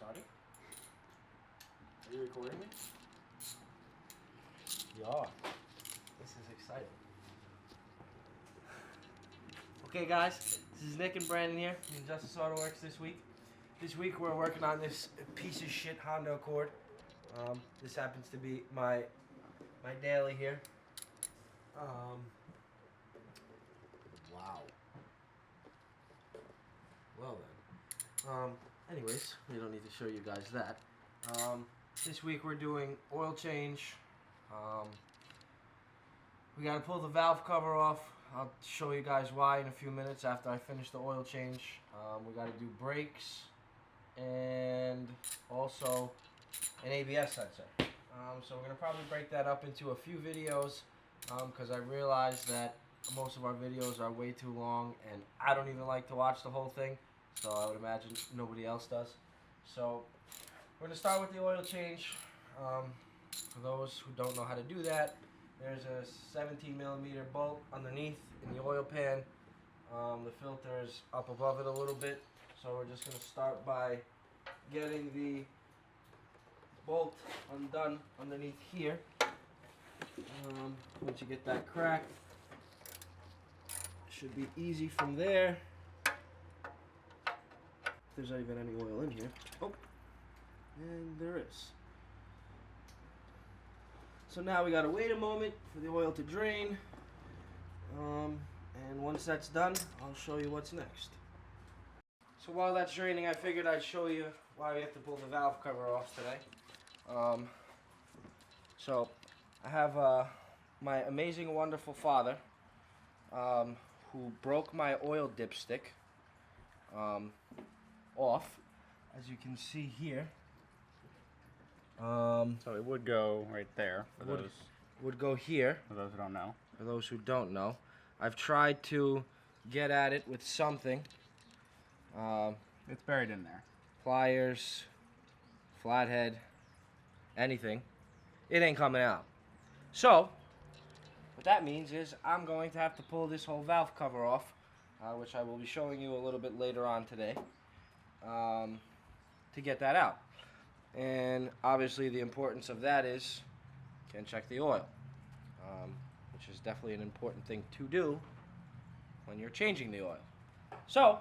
starting. Are you recording me? You are. This is exciting. Okay guys, this is Nick and Brandon here in Justice Autoworkz this week. This week we're working on this piece of shit Honda Accord. This happens to be my daily here. Wow. Well then. Anyways, we don't need to show you guys that. This week we're doing oil change. We gotta pull the valve cover off. I'll show you guys why in a few minutes after I finish the oil change. We gotta do brakes and also an ABS sensor. So we're gonna probably break that up into a few videos because I realized that most of our videos are way too long and I don't even like to watch the whole thing. So I would imagine nobody else does. So we're gonna start with the oil change. For those who don't know how to do that, there's a 17mm bolt underneath in the oil pan. The filter is up above it a little bit. So we're just gonna start by getting the bolt undone underneath here. Once you get that cracked, it should be easy from there. If there's even any oil in here. Oh, and there is. So now we gotta wait a moment for the oil to drain. And once that's done, I'll show you what's next. So while that's draining, I figured I'd show you why we have to pull the valve cover off today. So I have my amazing, wonderful father who broke my oil dipstick off, as you can see here. So it would go right there for those. Would go here. For those who don't know. For those who don't know, I've tried to get at it with something. It's buried in there. Pliers, flathead, anything. It ain't coming out. So what that means is I'm going to have to pull this whole valve cover off, which I will be showing you a little bit later on today, to get that out. And obviously the importance of that is you can check the oil, which is definitely an important thing to do when you're changing the oil. So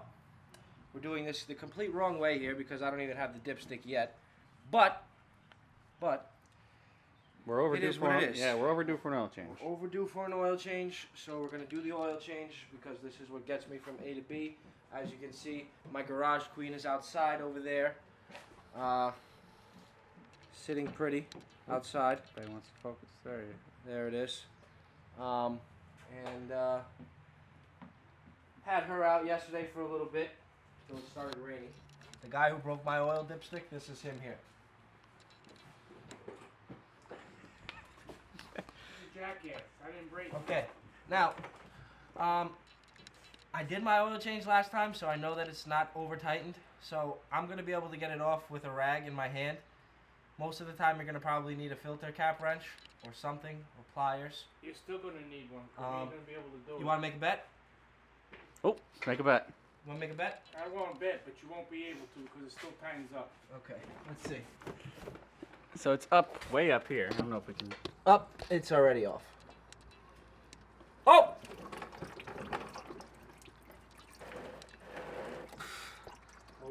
we're doing this the complete wrong way here because I don't even have the dipstick yet, but we're overdue it is what it is. Yeah, we're overdue for an oil change. We're overdue for an oil change, so we're gonna do the oil change because this is what gets me from A to B. As you can see, my garage queen is outside over there. Sitting pretty outside. Everybody wants to focus. There it is. Had her out yesterday for a little bit until it started raining. The guy who broke my oil dipstick, this is him here. Jackass, I didn't break it. Okay, now, I did my oil change last time, so I know that it's not over tightened. So I'm gonna be able to get it off with a rag in my hand. Most of the time, you're gonna probably need a filter cap wrench or something, or pliers. You're still gonna need one. You ain't gonna be able to do it. You wanna make a bet? Oh, make a bet. You wanna make a bet? I won't bet, but you won't be able to because it still tightens up. Okay, let's see. So it's up, way up here. I don't know if we can. Up, it's already off. Oh!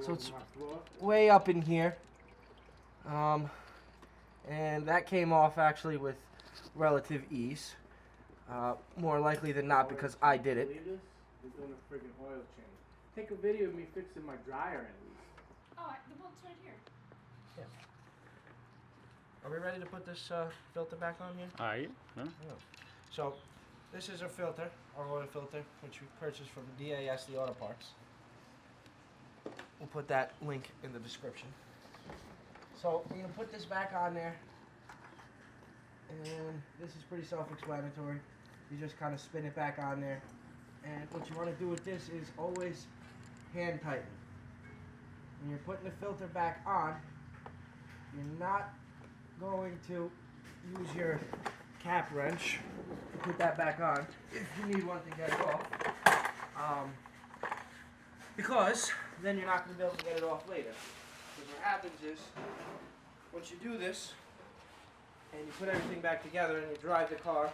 So it's way up in here. And that came off actually with relative ease. More likely than not because I did it. We're doing a friggin' oil change. Take a video of me fixing my dryer at least. Oh, the bolt's right here. Yeah. Are we ready to put this filter back on here? Are you? No? Yeah. So, this is our filter, our oil filter, which we purchased from DAS, the Autoworkz. We'll put that link in the description. So, we're going to put this back on there. And this is pretty self-explanatory. You just kind of spin it back on there. And what you want to do with this is always hand tighten. When you're putting the filter back on, you're not going to use your cap wrench to put that back on if you need one to get it off. Because then you're not going to be able to get it off later. Because what happens is, once you do this, and you put everything back together and you drive the car,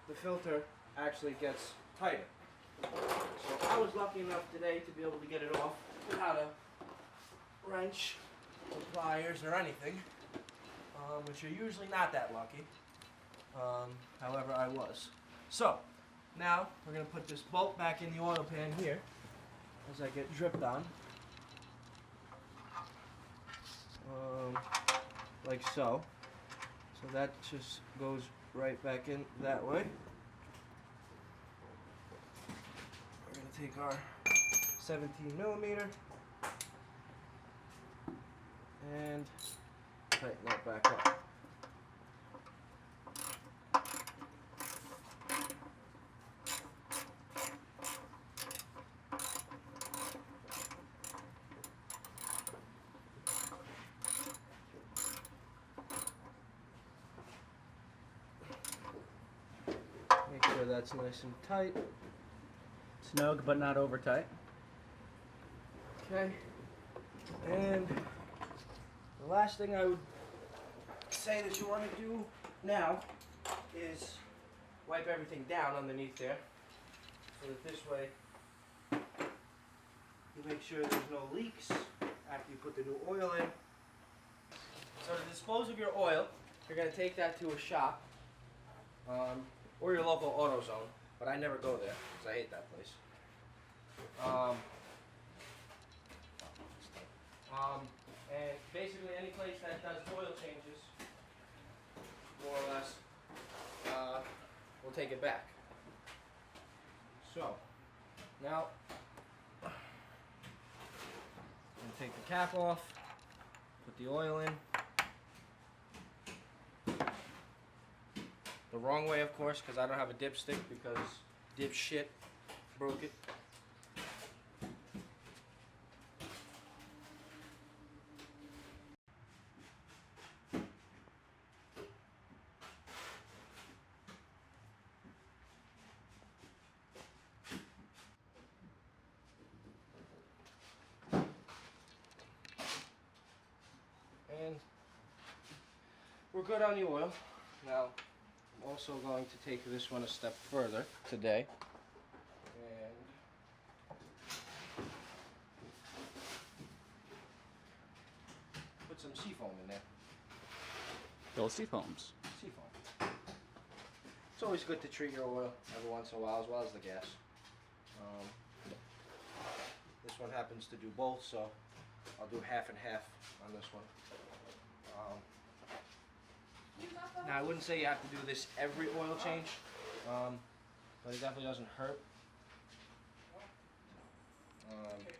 the filter actually gets tighter. So I was lucky enough today to be able to get it off without a wrench or pliers or anything, which are usually not that lucky. However, I was. So, now we're going to put this bolt back in the oil pan here as I get dripped on. Like so. So that just goes right back in that way. We're going to take our 17mm and tighten that back up. Make sure that's nice and tight. Snug but not over tight. Okay. And the last thing I would say that you want to do now is wipe everything down underneath there, so that this way you make sure there's no leaks after you put the new oil in. So to dispose of your oil, you're going to take that to a shop or your local AutoZone, but I never go there because I hate that place. And basically any place that does oil changes, more or less, will take it back. So, now, I'm going to take the cap off, put the oil in. The wrong way, of course, because I don't have a dipstick, because dipshit broke it. And we're good on the oil. Now, I'm also going to take this one a step further today. And put some seafoam in there. Those seafoams. Seafoam. It's always good to treat your oil every once in a while, as well as the gas. This one happens to do both, so I'll do half and half on this one. Now, I wouldn't say you have to do this every oil change, but it definitely doesn't hurt.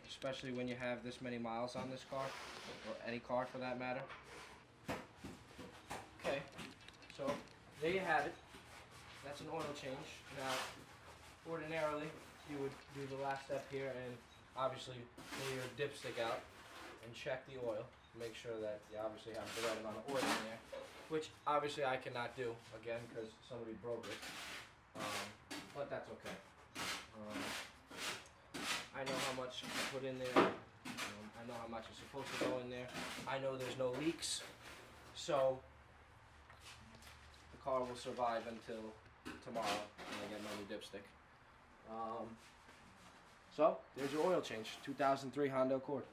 Especially when you have this many miles on this car, or any car for that matter. Okay, so there you have it. That's an oil change. Now, ordinarily, you would do the last step here and obviously pull your dipstick out and check the oil. Make sure that you obviously have the right amount of oil in there, which obviously I cannot do, again, because somebody broke it. But that's okay. I know how much I put in there. I know how much is supposed to go in there. I know there's no leaks, so the car will survive until tomorrow when I get my new dipstick. So there's your oil change, 2003 Honda Accord.